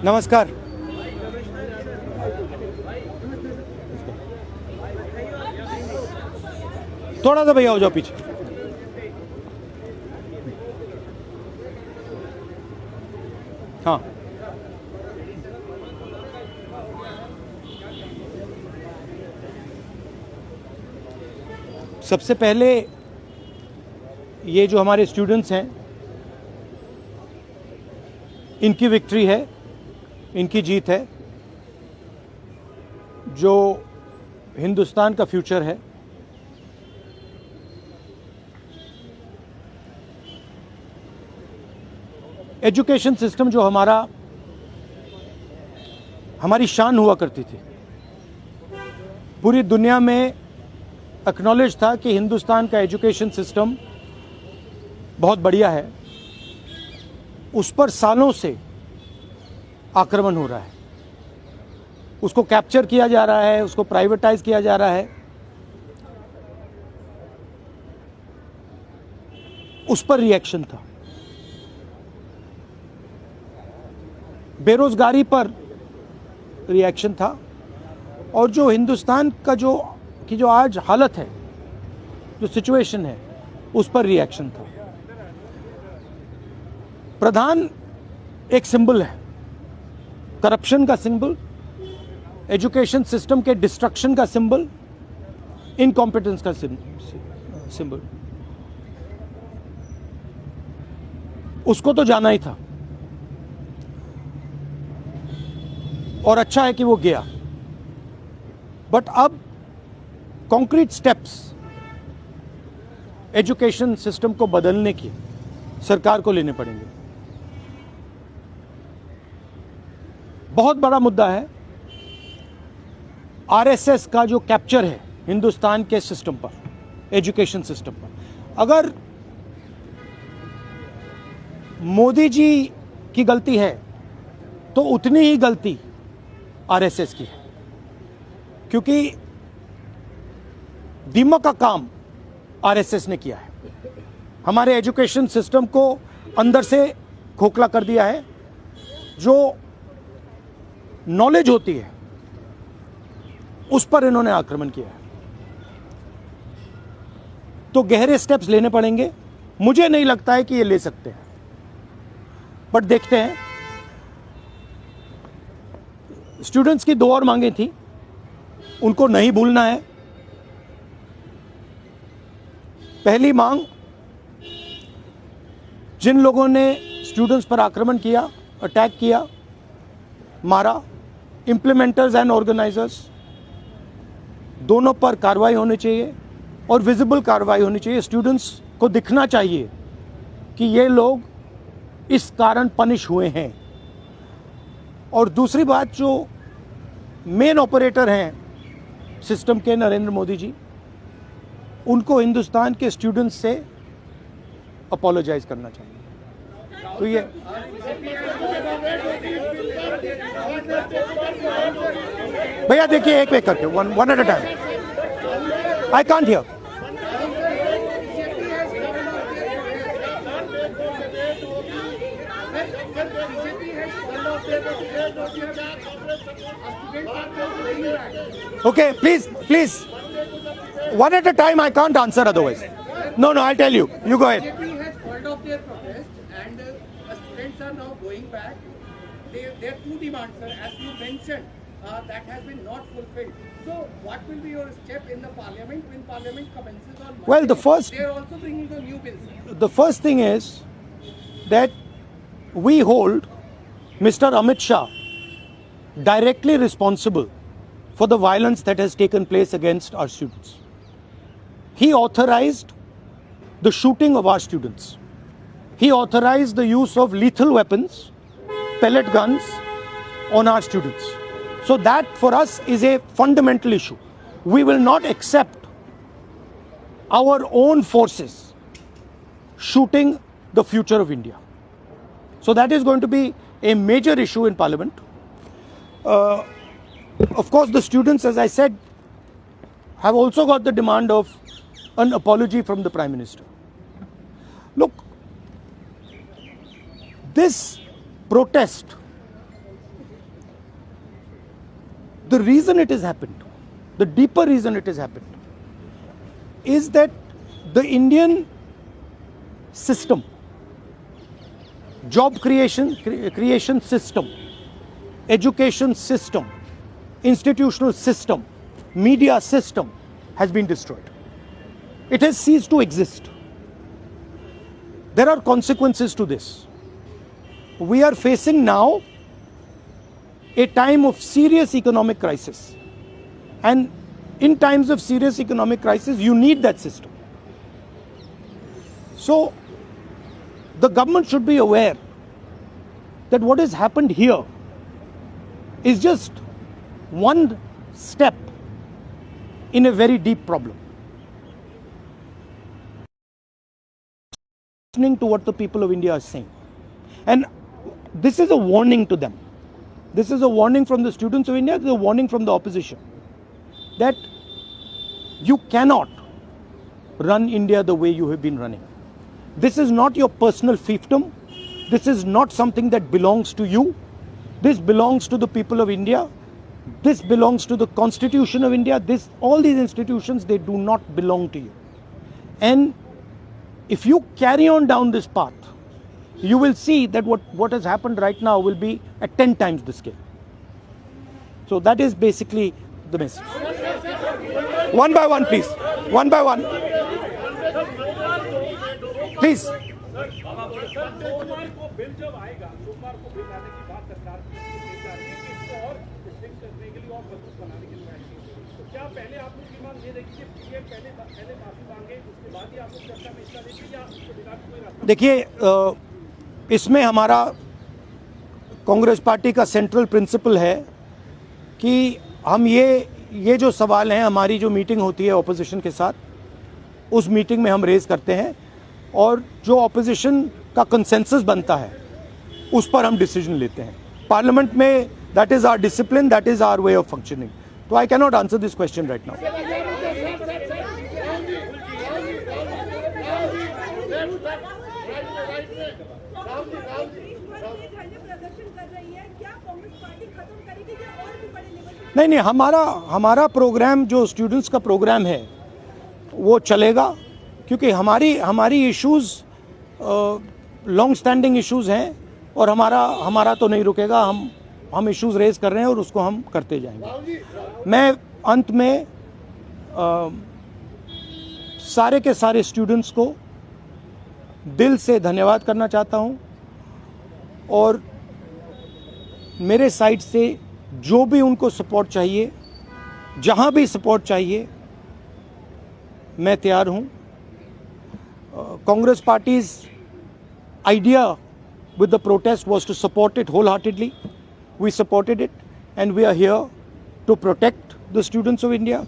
नमस्कार। थोड़ा सा भैया हो जाओ पीछे। हाँ, सबसे पहले ये जो हमारे स्टूडेंट्स हैं, इनकी विक्ट्री है, इनकी जीत है। जो हिंदुस्तान का फ्यूचर है, एजुकेशन सिस्टम जो हमारी शान हुआ करती थी, पूरी दुनिया में एक्नॉलेज था कि हिंदुस्तान का एजुकेशन सिस्टम बहुत बढ़िया है। उस पर सालों से आक्रमण हो रहा है, उसको कैप्चर किया जा रहा है, उसको प्राइवेटाइज किया जा रहा है, उस पर रिएक्शन था। बेरोजगारी पर रिएक्शन था, और जो हिंदुस्तान का जो आज हालत है, जो सिचुएशन है, उस पर रिएक्शन था। प्रधान एक सिंबल है, करप्शन का सिंबल, एजुकेशन सिस्टम के डिस्ट्रक्शन का सिंबल, इनकॉम्पिटेंस का सिंबल। उसको तो जाना ही था, और अच्छा है कि वो गया। बट अब कॉन्क्रीट स्टेप्स एजुकेशन सिस्टम को बदलने की सरकार को लेने पड़ेंगे। बहुत बड़ा मुद्दा है आरएसएस का जो कैप्चर है हिंदुस्तान के सिस्टम पर, एजुकेशन सिस्टम पर। अगर मोदी जी की गलती है तो उतनी ही गलती आरएसएस की है, क्योंकि दीमक का काम आरएसएस ने किया है। हमारे एजुकेशन सिस्टम को अंदर से खोखला कर दिया है। जो नॉलेज होती है उस पर इन्होंने आक्रमण किया है। तो गहरे स्टेप्स लेने पड़ेंगे। मुझे नहीं लगता है कि ये ले सकते हैं, बट देखते हैं। स्टूडेंट्स की दो और मांगे थी, उनको नहीं भूलना है। पहली मांग, जिन लोगों ने स्टूडेंट्स पर आक्रमण किया, अटैक किया, मारा, इंप्लीमेंटर्स एंड ऑर्गेनाइजर्स, दोनों पर कार्रवाई होनी चाहिए, और विजिबल कार्रवाई होनी चाहिए। स्टूडेंट्स को दिखना चाहिए कि ये लोग इस कारण पनिश हुए हैं। और दूसरी बात, जो मेन ऑपरेटर हैं सिस्टम के, नरेंद्र मोदी जी, उनको हिंदुस्तान के स्टूडेंट्स से अपोलोजाइज करना चाहिए। तो ये भैया देखिए, एक एक करके, one at a time. I can't hear. Okay, please, one at a time. I can't answer otherwise. No, I'll tell you. You go ahead. BJP has called off their protest, and students are now going back. Their two demands, sir, as you mentioned, that has been not fulfilled. So, what will be your step in the parliament when parliament commences on Monday? Well, they are also bringing the new bills. The first thing is that we hold Mr. Amit Shah directly responsible for the violence that has taken place against our students. He authorized the shooting of our students. He authorized the use of lethal weapons, pellet guns, on our students. So that for us is a fundamental issue. We will not accept our own forces shooting the future of India. So that is going to be a major issue in Parliament. Of course, the students, as I said, have also got the demand of an apology from the Prime Minister. Look, this protest the reason it has happened, the deeper reason it has happened, is that the Indian system, job creation system, education system, institutional system, media system has been destroyed. It has ceased to exist. There are consequences to this. We are facing now a time of serious economic crisis. And in times of serious economic crisis, you need that system. So, the government should be aware that what has happened here is just one step in a very deep problem. Listening to what the people of India are saying. And this is a warning to them. This is a warning from the students of India, this is a warning from the opposition. That you cannot run India the way you have been running. This is not your personal fiefdom. This is not something that belongs to you. This belongs to the people of India. This belongs to the Constitution of India. All these institutions, they do not belong to you. And if you carry on down this path, you will see that what has happened right now will be at 10 times the scale. So that is basically the message. One by one, please. One by one. Please. देखिए, इसमें हमारा Congress party का central principal है कि हम ये जो सवाल हैं, हमारी जो मीटिंग होती है ऑपोजिशन के साथ, उस मीटिंग में हम रेज करते हैं और जो ऑपोजिशन का कंसेंसस बनता है उस पर हम डिसीजन लेते हैं पार्लियामेंट में. That is our discipline, that is our way of functioning. तो I can not answer this question right now. नहीं, हमारा प्रोग्राम जो स्टूडेंट्स का प्रोग्राम है वो चलेगा, क्योंकि हमारी इश्यूज लॉन्ग स्टैंडिंग इश्यूज हैं और हमारा तो नहीं रुकेगा. हम इश्यूज रेज कर रहे हैं और उसको हम करते जाएंगे. मैं अंत में सारे के सारे स्टूडेंट्स को दिल से धन्यवाद करना चाहता हूं और मेरे साइड से जो भी उनको सपोर्ट चाहिए, जहां भी सपोर्ट चाहिए, मैं तैयार हूं. Congress parties idea with the protest was to support it wholeheartedly. We supported it and we are here to protect the students of India,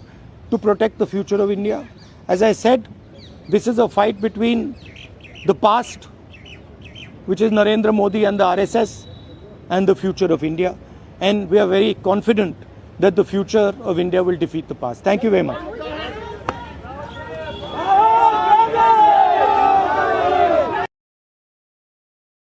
to protect the future of India. As I said, this is a fight between the past, which is Narendra Modi and the RSS, and the future of India. And we are very confident that the future of India will defeat the past. Thank you very much.